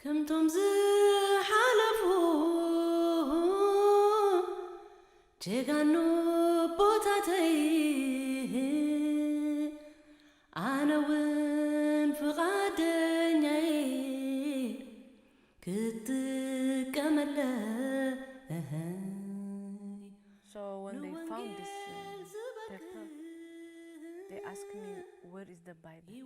ከምቶም ዝሓለፉ ጀጋኑ ቦታተይ ኣነ እውን ፍቓደኛይ So when they found this paper, they asked me, where is the Bible?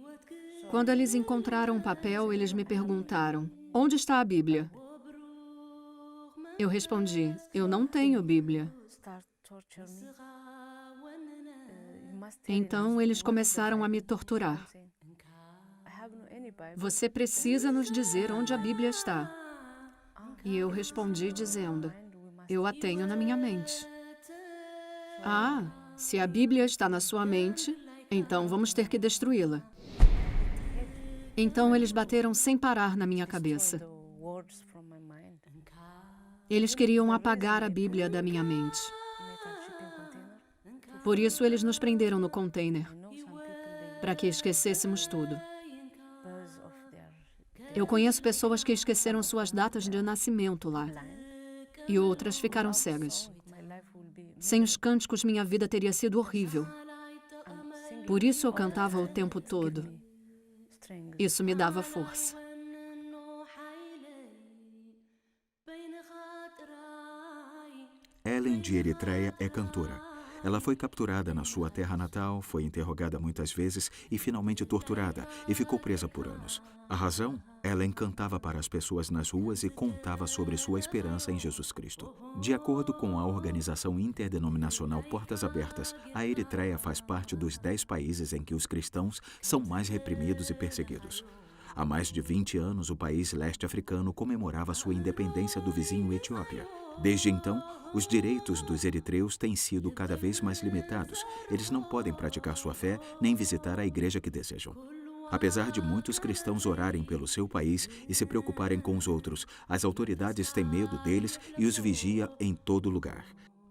Quando eles encontraram o papel, eles me perguntaram: onde está a Bíblia? Eu respondi: eu não tenho Bíblia. Start torture me. You must tell Então us eles what is the começaram a me Bible. torturar. I'm saying, I have no any Bible. Você precisa nos dizer onde a Bíblia está. E eu respondi dizendo: eu a tenho na minha mente. Ah, se a Bíblia está na sua mente, então vamos ter que destruí-la. Então eles bateram sem parar na minha cabeça. The words from my mind. Eles queriam apagar a Bíblia da minha mente. Metal shipping container. Por isso eles nos prenderam no container, I know some people they para que esquecêssemos tudo. because of their Eu conheço pessoas que esqueceram suas datas de nascimento lá, blind. e outras ficaram cegas. My life will be Sem os cânticos, minha vida teria sido horrível. I'm singing Por isso eu cantava o tempo todo. strength. Isso me dava força. Ellen de Eritreia é cantora. Ela foi capturada na sua terra natal, foi interrogada muitas vezes e finalmente torturada, e ficou presa por anos. A razão? Ellen cantava para as pessoas nas ruas e contava sobre sua esperança em Jesus Cristo. De acordo com a organização interdenominacional Portas Abertas, a Eritreia faz parte dos 10 países em que os cristãos são mais reprimidos e perseguidos. Há mais de 20 anos, o país leste-africano comemorava sua independência do vizinho Etiópia. Desde então, os direitos dos eritreus têm sido cada vez mais limitados. Eles não podem praticar sua fé nem visitar a igreja que desejam. Apesar de muitos cristãos orarem pelo seu país e se preocuparem com os outros, as autoridades têm medo deles e os vigia em todo lugar.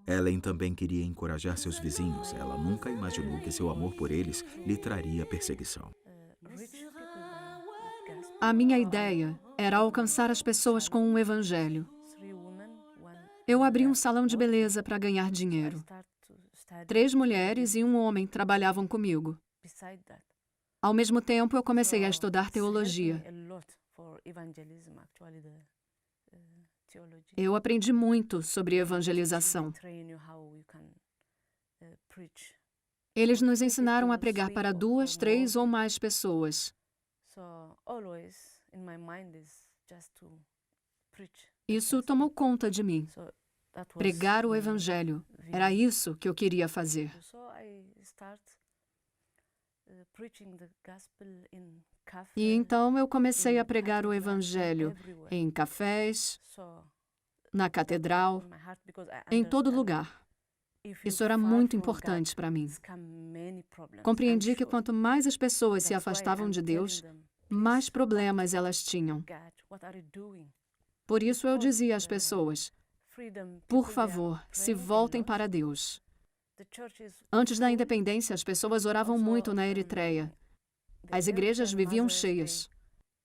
Ellen também queria encorajar seus vizinhos. Ela nunca imaginou que seu amor por eles lhe traria perseguição. Rich people by gospel. A minha ideia era alcançar as pessoas com o evangelho. 3 women, 1 Eu abri um salão de beleza para ganhar dinheiro. start to study. 3 mulheres e um homem trabalhavam comigo. Beside that. Ao mesmo tempo, eu comecei a So estudar it's helped teologia. me a lot for evangelism, actually, the theology. Eu aprendi muito sobre evangelização. Train you how you can preach. Eles nos ensinaram a pregar para 2, 3 ou mais pessoas. So always in my mind is just to preach. Isso tomou conta de mim. So that was Pregar o my evangelho. vision. Era isso que eu queria fazer. So I start preaching the gospel in café. E então eu comecei a pregar o evangelho everywhere. em cafés, So na catedral, in my heart, because I em todo understand lugar. if you Isso era far muito from importante God, para mim. it's come many problems, Compreendi I'm que sure. quanto mais as pessoas se That's why afastavam I'm de telling Deus, them, mais problemas elas tinham. God, what are you doing? Por isso eu dizia às pessoas: Freedom, por people, they are favor, se praying a voltem lot. para Deus. The church is Antes da full. independência, as pessoas oravam Also, muito na Eritreia. the As igrejas Eritrean viviam mothers, cheias. they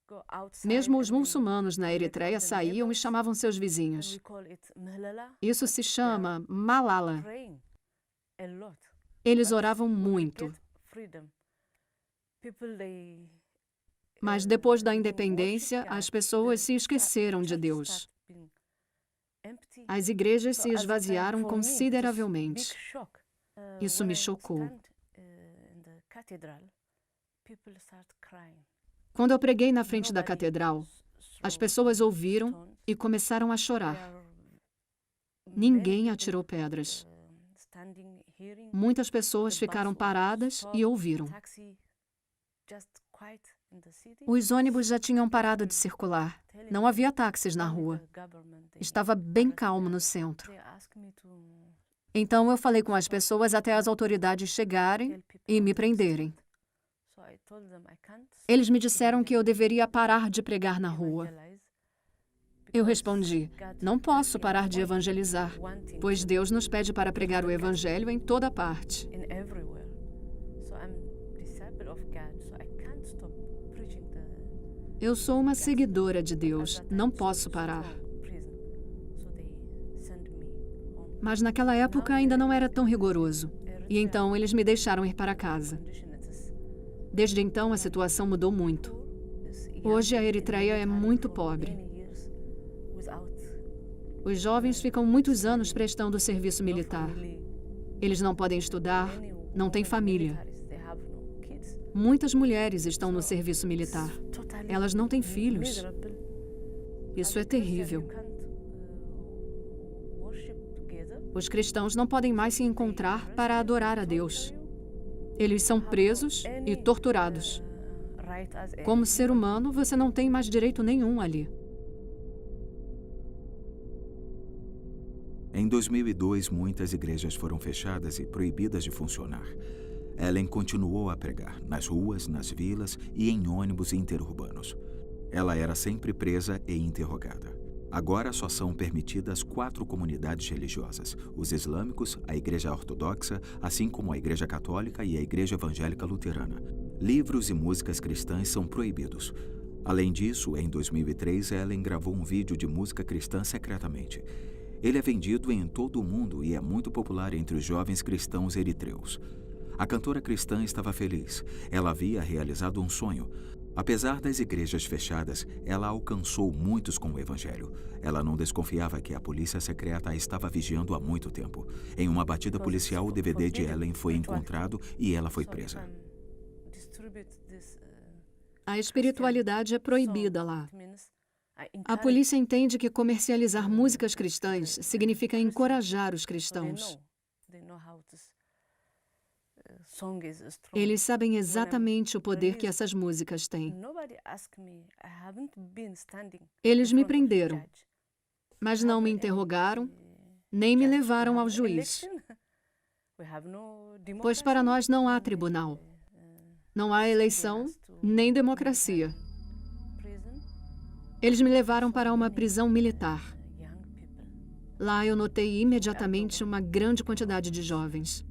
go outside Mesmo os and they muçulmanos na call Eritreia the saíam e neighbors, chamavam seus and vizinhos. we call it Malala, Isso but se they are chama Malala. praying a lot. Eles But oravam when we muito. get freedom, people, they, Mas depois da they independência, worship God. as pessoas se The esqueceram de church Deus. start being empty. As igrejas So se at the time, esvaziaram for me, it was consideravelmente. big shock. Isso When me I chocou. stand, in the cathedral, people start crying. Quando eu preguei na frente da Nobody catedral, throw as pessoas ouviram stones. e começaram a There chorar. are Ninguém many atirou people, pedras. standing, hearing. Muitas pessoas The ficaram bus was paradas stopped, e ouviram. taxi just quiet in the city. Os ônibus já tinham parado de circular. Não havia táxis na Only rua. the government, they Estava bem arrested calmo them. no centro. They asked me to Então eu falei com as pessoas até as autoridades chegarem tell people e how me to prenderem. stand. So I told them I can't Eles me stop disseram que eu deveria parar de pregar na rua. evangelize Eu because respondi: God não posso is parar de wanting- evangelizar, wanting pois Deus nos pede para pregar o evangelho em toda parte. in everywhere. So I'm disciple of God, so I can't stop preaching Eu sou uma seguidora de Deus, não posso parar. Mas naquela época ainda não era tão rigoroso. E então eles me deixaram ir para casa. Desde então a situação mudou muito. Hoje a Eritreia é muito pobre. Os jovens ficam muitos anos prestando serviço militar. Eles não podem estudar, não têm família. Muitas mulheres estão no serviço militar. Elas não têm filhos. Isso é terrível. Os cristãos não podem mais se encontrar para adorar a Deus. Eles são presos e torturados. Como ser humano, você não tem mais direito nenhum ali. Em 2002, muitas igrejas foram fechadas e proibidas de funcionar. Ellen continuou a pregar nas ruas, nas vilas e em ônibus interurbanos. Ela era sempre presa e interrogada. Agora só são permitidas 4 comunidades religiosas: os islâmicos, a Igreja Ortodoxa, assim como a Igreja Católica e a Igreja Evangélica Luterana. Livros e músicas cristãs são proibidos. Além disso, em 2003, Ellen gravou um vídeo de música cristã secretamente. Ele é vendido em todo o mundo e é muito popular entre os jovens cristãos eritreus. A cantora cristã estava feliz. Ela havia realizado um sonho. Apesar das igrejas fechadas, ela alcançou muitos com o evangelho. Ela não desconfiava que a polícia secreta a estava vigiando há muito tempo. Em uma batida policial, o DVD de Ellen foi encontrado e ela foi presa. A espiritualidade é proibida lá. A polícia entende que comercializar músicas cristãs significa encorajar os cristãos. Eles sabem exatamente o poder que essas músicas têm. Eles me prenderam, mas não me interrogaram, nem me levaram ao juiz. Pois para nós não há tribunal, não há eleição, nem democracia. Eles me levaram para uma prisão militar. Lá eu notei imediatamente uma grande quantidade de jovens.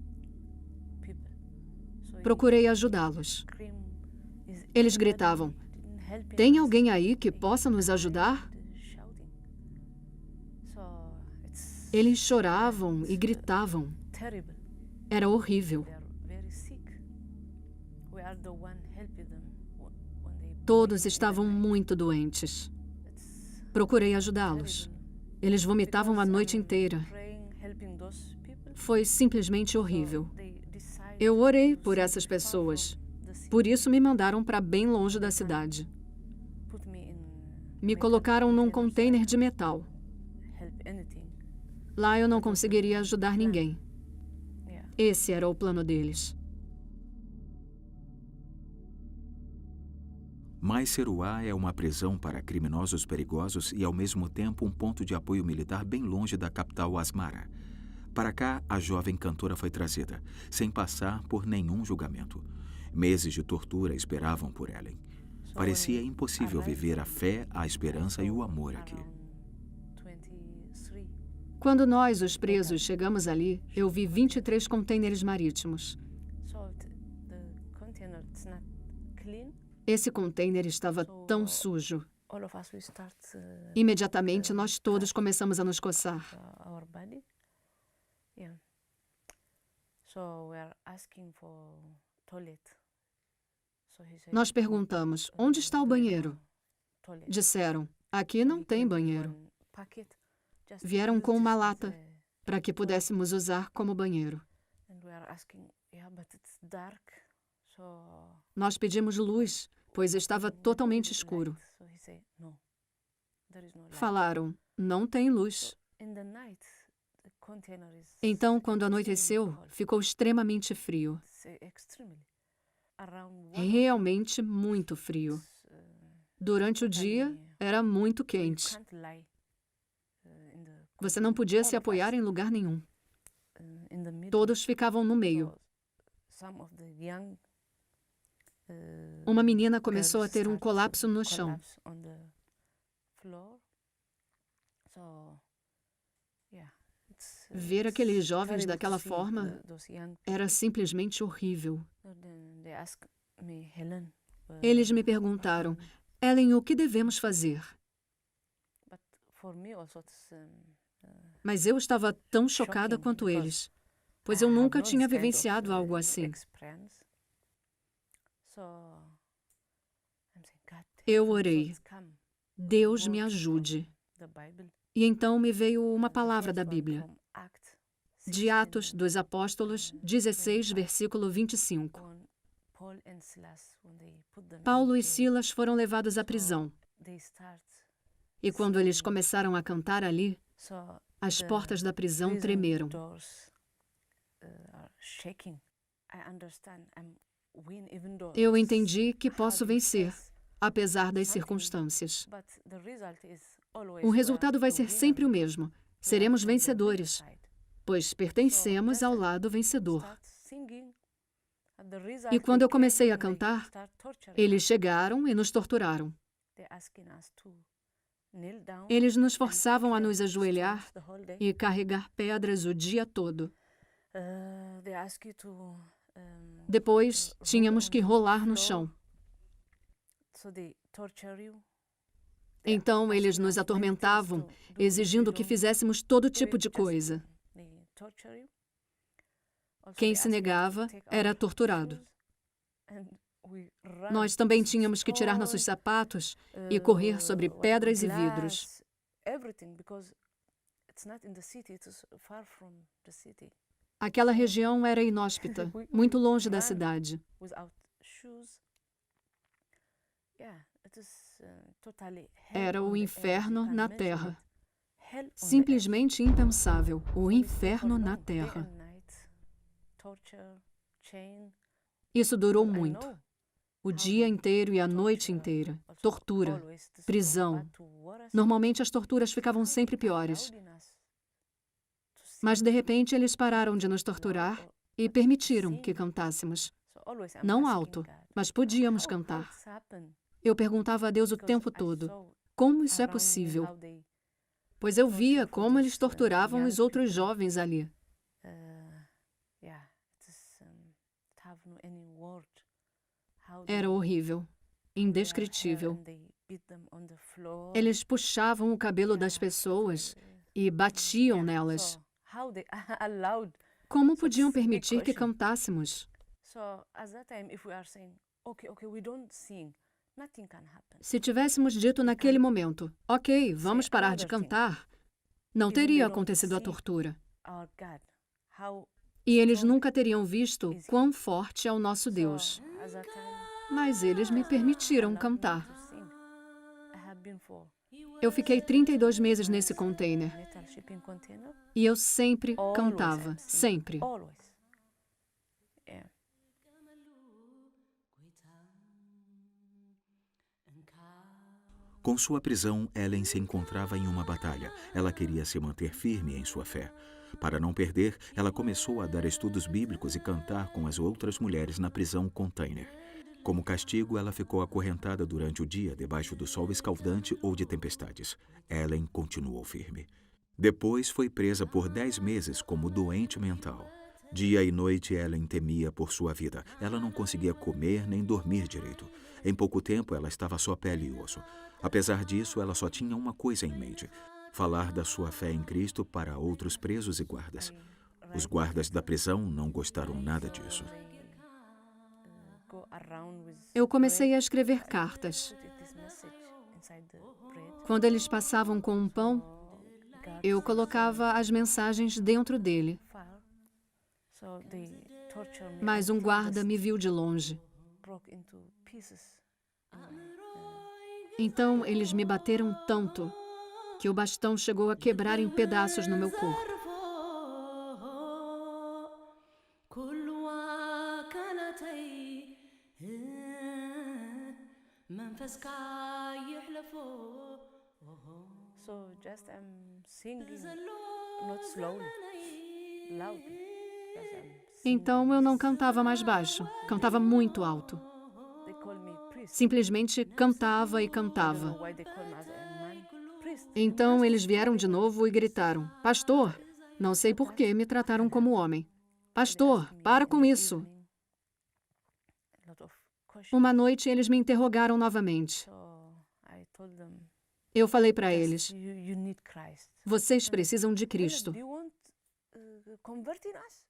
Procurei ajudá-los. Eles gritavam: "Tem alguém aí que possa nos ajudar?" Eles choravam e gritavam. Era horrível. Todos estavam muito doentes. Procurei ajudá-los. Eles vomitavam a noite inteira. Foi simplesmente horrível. Eu orei por essas pessoas. Por isso me mandaram para bem longe da cidade. Me colocaram num container de metal. Lá eu não conseguiria ajudar ninguém. Esse era o plano deles. Maiseruá é uma prisão para criminosos perigosos e, ao mesmo tempo, um ponto de apoio militar bem longe da capital Asmara. Para cá, a jovem cantora foi trazida, sem passar por nenhum julgamento. Meses de tortura esperavam por Ellen. Parecia impossível viver a fé, a esperança e o amor aqui. Quando nós, os presos, chegamos ali, eu vi 23 contêineres marítimos. Esse container estava tão sujo. Imediatamente, nós todos começamos a nos coçar. Nós perguntamos: onde está o banheiro? Disseram: aqui não tem banheiro. Vieram com uma lata para que pudéssemos usar como banheiro. Nós pedimos luz, pois estava totalmente escuro. Falaram: não tem luz. Então, quando anoiteceu, ficou extremamente frio. Realmente muito frio. Durante o dia, era muito quente. Você não podia se apoiar em lugar nenhum. Todos ficavam no meio. Uma menina começou a ter um colapso no chão. Ver aqueles jovens daquela forma era simplesmente horrível. Eles me perguntaram: Ellen, o que devemos fazer? But for me also Mas eu estava tão chocada quanto eles, pois eu nunca tinha vivenciado algo assim. Eu orei, Deus me ajude. E então me veio uma palavra da Bíblia, de Atos dos Apóstolos 16, versículo 25. Paulo e Silas foram levados à prisão. E quando eles começaram a cantar ali, as portas da prisão tremeram. Eu entendi que posso vencer, apesar das circunstâncias. O resultado vai ser sempre o mesmo. Seremos vencedores, pois pertencemos ao lado vencedor. E quando eu comecei a cantar, eles chegaram e nos torturaram. Eles nos forçavam a nos ajoelhar e carregar pedras o dia todo. Depois, tínhamos que rolar no chão. Então, eles nos atormentavam, exigindo que fizéssemos todo tipo de coisa. Quem se negava era torturado. Nós também tínhamos que tirar nossos sapatos e correr sobre pedras e vidros. Aquela região era inóspita, muito longe da cidade. Era o inferno na terra. Simplesmente impensável, o inferno na terra. Isso durou muito. O dia inteiro e a noite inteira. Tortura, prisão. Normalmente as torturas ficavam sempre piores. Mas de repente eles pararam de nos torturar e permitiram que cantássemos. Não alto, mas podíamos cantar. Eu perguntava a Deus o tempo todo, como isso é possível? Pois eu via como eles torturavam os outros jovens ali. Era horrível, indescritível. Eles puxavam o cabelo das pessoas e batiam nelas. Como podiam permitir que cantássemos? Se tivéssemos dito naquele momento, ok, vamos parar de cantar, não teria acontecido a tortura. E eles nunca teriam visto quão forte é o nosso Deus. Mas eles me permitiram cantar. Eu fiquei 32 meses nesse container. E eu sempre cantava, sempre. Com sua prisão, Ellen se encontrava em uma batalha. Ela queria se manter firme em sua fé. Para não perder, ela começou a dar estudos bíblicos e cantar com as outras mulheres na prisão container. Como castigo, ela ficou acorrentada durante o dia debaixo do sol escaldante ou de tempestades. Ellen continuou firme. Depois foi presa por 10 meses como doente mental. Dia e noite Ellen temia por sua vida. Ela não conseguia comer nem dormir direito. Em pouco tempo ela estava só pele e osso. Apesar disso, ela só tinha uma coisa em mente: falar da sua fé em Cristo para outros presos e guardas. Os guardas da prisão não gostaram nada disso. Eu comecei a escrever cartas. Quando eles passavam com um pão, eu colocava as mensagens dentro dele. Mas um guarda me viu de longe. Então eles me bateram tanto que o bastão chegou a quebrar em pedaços no meu corpo. So just I'm singing, not slowly, loudly. Just I'm singing. Então eu não cantava mais baixo, cantava muito alto. They call me priest. Simplesmente cantava e I don't cantava. know why they call me as a man priest. Então eles vieram de novo e gritaram: Pastor, não sei por que me trataram como homem. Pastor, para com isso. A lot of questions. Uma noite eles me interrogaram novamente. So told them, Eu falei para "Just eles, you need Christ. vocês precisam de Helen, Cristo. do you want converting us?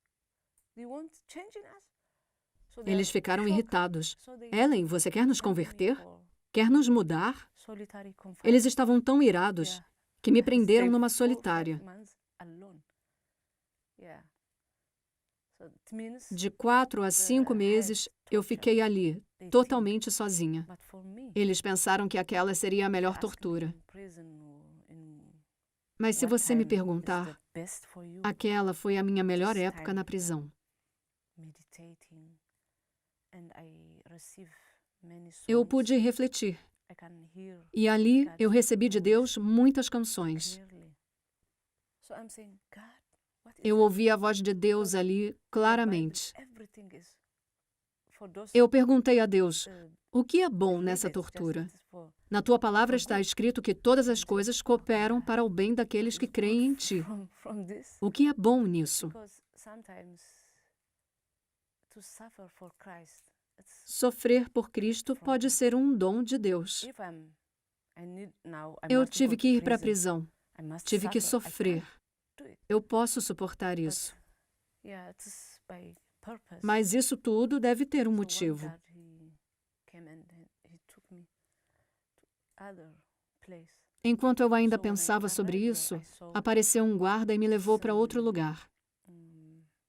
Do you want changing us?" So they Eles are ficaram shocked. irritados. So they Ellen, você quer nos dumped me converter? for Quer nos mudar? solitary confinement. Eles estavam tão irados Yeah. que me prenderam Stay numa 4 or 5 solitária. months alone. Yeah. So it means De 4 a 5 meses, eu fiquei ali, they totalmente sozinha. think, but for me, Eles pensaram que aquela seria a melhor ask me tortura. in prison or in Mas se what você me time is perguntar, the best for you, aquela foi a minha melhor This época time, na prisão. meditating, and I receive many Eu songs. pude refletir. I can hear E ali eu recebi de Deus muitas canções. clearly. So I'm saying, God, what is Eu that? ouvi a voz de Deus ali The claramente. Bible, everything is for those, Eu perguntei a Deus, uh, o que é bom read nessa it, just tortura? it is for Na tua palavra está escrito que todas as coisas cooperam para o bem daqueles que creem em ti. from this. O que é bom nisso? Because sometimes to suffer for Christ, it's Sofrer por Cristo pode ser um dom de Deus. if I need now, I Eu must tive go que to ir para a prison. prisão. I must Tive que suffer. I sofrer. can't do it. Eu posso suportar But, isso. yeah, it's by purpose. Mas isso tudo deve ter um So one motivo. God, he came and he took me to other place. Enquanto eu ainda So when I pensava sobre arrived isso, there, I saw apareceu um guarda e me levou para outro lugar.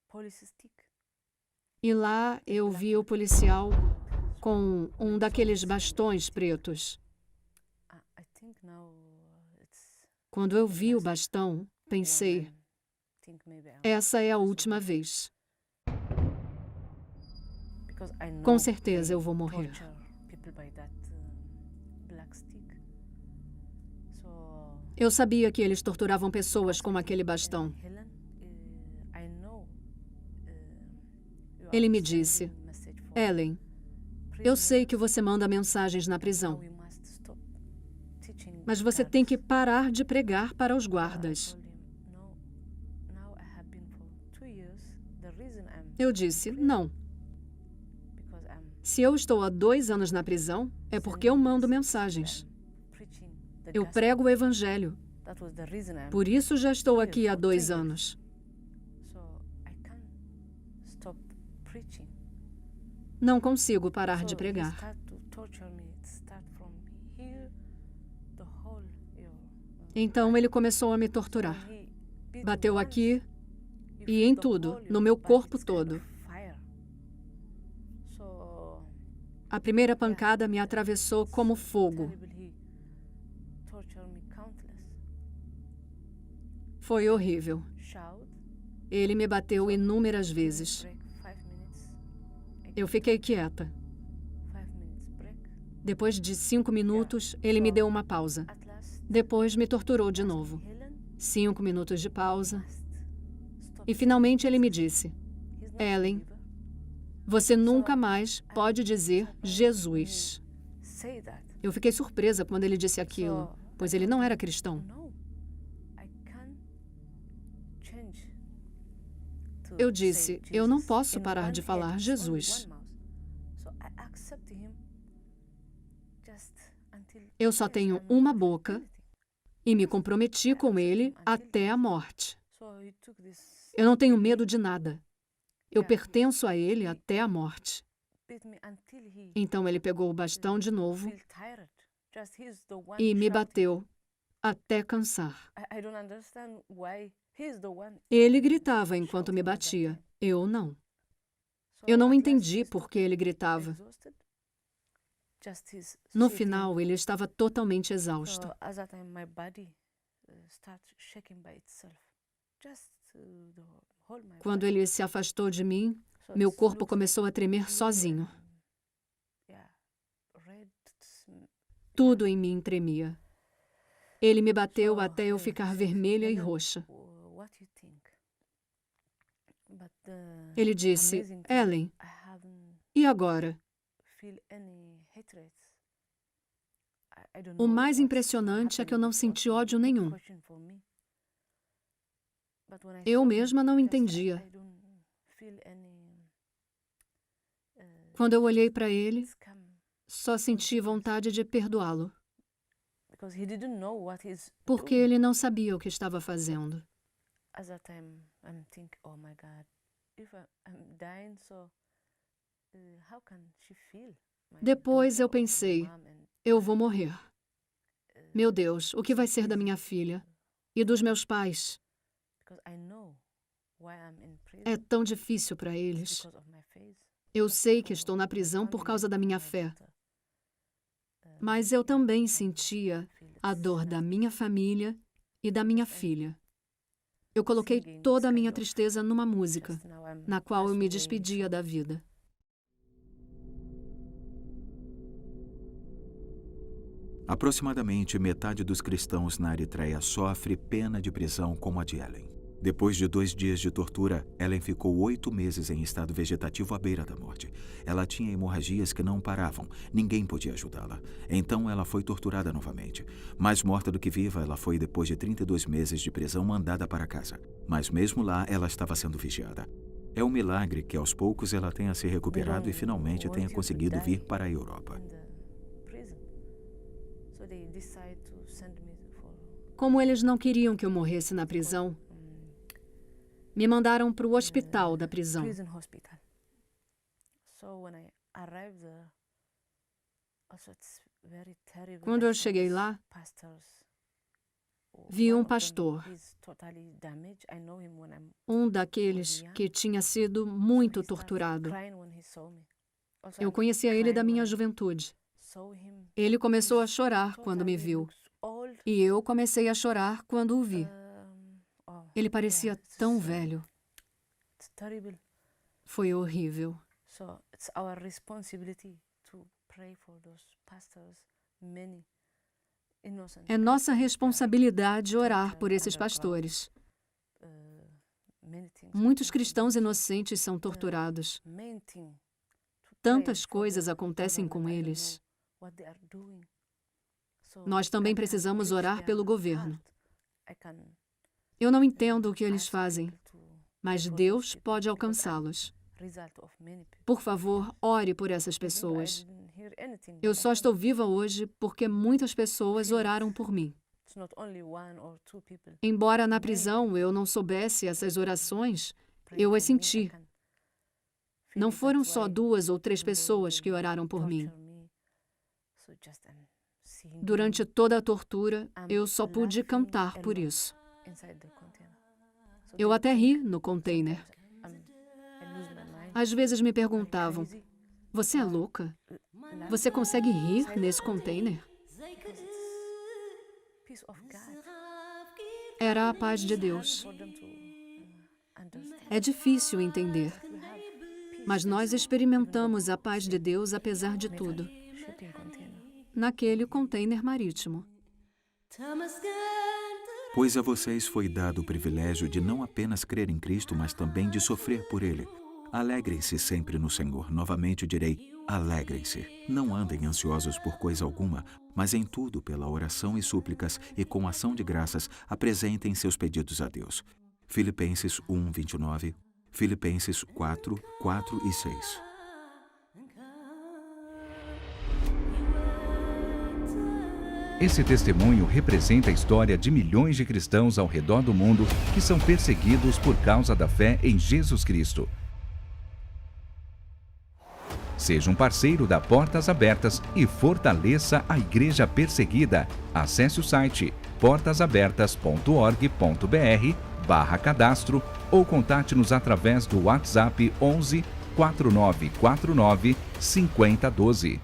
police stick. E lá eu vi o policial com um daqueles bastões pretos. I think now it's Quando eu vi o bastão, pensei, one, I think maybe I'll- essa é a última vez. because I know Com certeza eu they vou morrer. torture people by that black stick. So Eu sabia que eles torturavam pessoas com aquele bastão. Helen, I know you Ele are me sending disse, message for Ellen, eu sei prisoners. que você manda mensagens na Now prisão, we must stop teaching mas você tem que guards. parar de pregar para os I guardas. told him, no, now I have been for 2 years. The reason I'm Eu disse, não. because I'm Se eu estou há 2 anos na prisão, é porque eu mando mensagens. preaching the Eu gospel. prego o evangelho. That was the reason I'm Por isso já estou aqui há 2 anos. so I can't stop preaching. Não consigo parar So de he pregar. start to torture me. It start from here, the whole your. Então ele começou a me torturar. He beat Bateu once, aqui you e feel em the tudo, whole no your meu body, corpo it's kind todo. of fire. So A primeira pancada me atravessou como fogo. terrible, he tortured me countless. Foi horrível. Shout, Ele me bateu inúmeras vezes. break 5 minutes. Eu fiquei quieta. 5 minutes break. Depois de 5 minutos, ele me deu uma pausa. At last, Depois me torturou de novo. Helen 5 minutos de pausa. must stop. E finalmente ele me disse, He's not a Ellen, believer. você nunca mais pode dizer Jesus. Say that. Eu fiquei surpresa quando ele disse aquilo, pois ele não era cristão. No, I can't change to Eu say disse, eu não Jesus. posso In parar one de head, falar only Jesus. one mouth. So I accept him just until Eu só yes, tenho I'm uma not boca anything. e me comprometi com ele até a morte. So he took this, Eu não tenho medo de nada. Eu pertenço a ele até a morte. beat me until he Então ele pegou o bastão de novo feel tired. Just he's the one e me shouting. bateu até cansar. I don't understand why he's the one. Ele gritava enquanto me batia. Eu não. So Eu não at last entendi he por stopped que ele gritava. exhausted. Just his No shaking. final, ele estava totalmente exausto. So at that time, my body start shaking by itself. Just the whole my Quando body. ele se afastou de mim, So meu it corpo looks começou a tremer like sozinho. yeah, red. Tudo em mim tremia. Ele me bateu So até eu he ficar said, vermelha e "Helen, roxa. What you think?" But the Ele disse, amazing thing, Ellen, I haven't e agora? feel any hatred. I don't O know mais what's impressionante é que eu não happening. senti What's ódio the nenhum. question for me? But when I Eu saw him, mesma não just entendia. I don't feel any, Quando eu olhei para ele, scam. só senti vontade de perdoá-lo. because he didn't know what he's porque doing. ele não sabia o que estava fazendo. At that time, I'm thinking, oh my God, if I'm dying, so how can she feel? My Depois eu daughter or my pensei, mom and eu vou morrer. Meu Deus, o que vai ser da minha filha? E dos meus pais? because I know why I'm in prison. É tão difícil para It's eles. because of my faith. Eu sei que estou na prisão por causa da minha fé, mas eu também sentia a dor da minha família e da minha filha. Eu coloquei toda a minha tristeza numa música, na qual eu me despedia da vida. Aproximadamente metade dos cristãos na Eritreia sofre pena de prisão como a de Ellen. Depois de 2 dias de tortura, Ellen ficou 8 meses em estado vegetativo à beira da morte. Ela tinha hemorragias que não paravam, ninguém podia ajudá-la. Então ela foi torturada novamente. Mais morta do que viva, ela foi depois de 32 meses de prisão mandada para casa. Mas mesmo lá, ela estava sendo vigiada. É um milagre que aos poucos ela tenha se recuperado e finalmente tenha conseguido vir para a Europa. Como eles não queriam que eu morresse na prisão, me mandaram para o hospital da prisão. Quando eu cheguei lá, vi um pastor, um daqueles que tinha sido muito torturado. Eu conhecia ele da minha juventude. Ele começou a chorar quando me viu, e eu comecei a chorar quando o vi. Ele parecia tão velho. Foi horrível. É nossa responsabilidade orar por esses pastores. Muitos cristãos inocentes são torturados. Tantas coisas acontecem com eles. Nós também precisamos orar pelo governo. Eu não entendo o que eles fazem, mas Deus pode alcançá-los. Por favor, ore por essas pessoas. Eu só estou viva hoje porque muitas pessoas oraram por mim. Embora na prisão eu não soubesse essas orações, eu as senti. Não foram só 2 ou 3 pessoas que oraram por mim. Durante toda a tortura, eu só pude cantar por isso. Eu até ri no container. Às vezes me perguntavam, você é louca? Você consegue rir nesse container? Era a paz de Deus. É difícil entender, mas nós experimentamos a paz de Deus apesar de tudo, naquele container marítimo. Pois a vocês foi dado o privilégio de não apenas crer em Cristo, mas também de sofrer por Ele. Alegrem-se sempre no Senhor. Novamente direi, alegrem-se. Não andem ansiosos por coisa alguma, mas em tudo, pela oração e súplicas e com ação de graças, apresentem seus pedidos a Deus. Filipenses 1, 29, Filipenses 4, 4 e 6. Esse testemunho representa a história de milhões de cristãos ao redor do mundo que são perseguidos por causa da fé em Jesus Cristo. Seja um parceiro da Portas Abertas e fortaleça a igreja perseguida. Acesse o site portasabertas.org.br/cadastro ou contate-nos através do WhatsApp 11 4949 5012.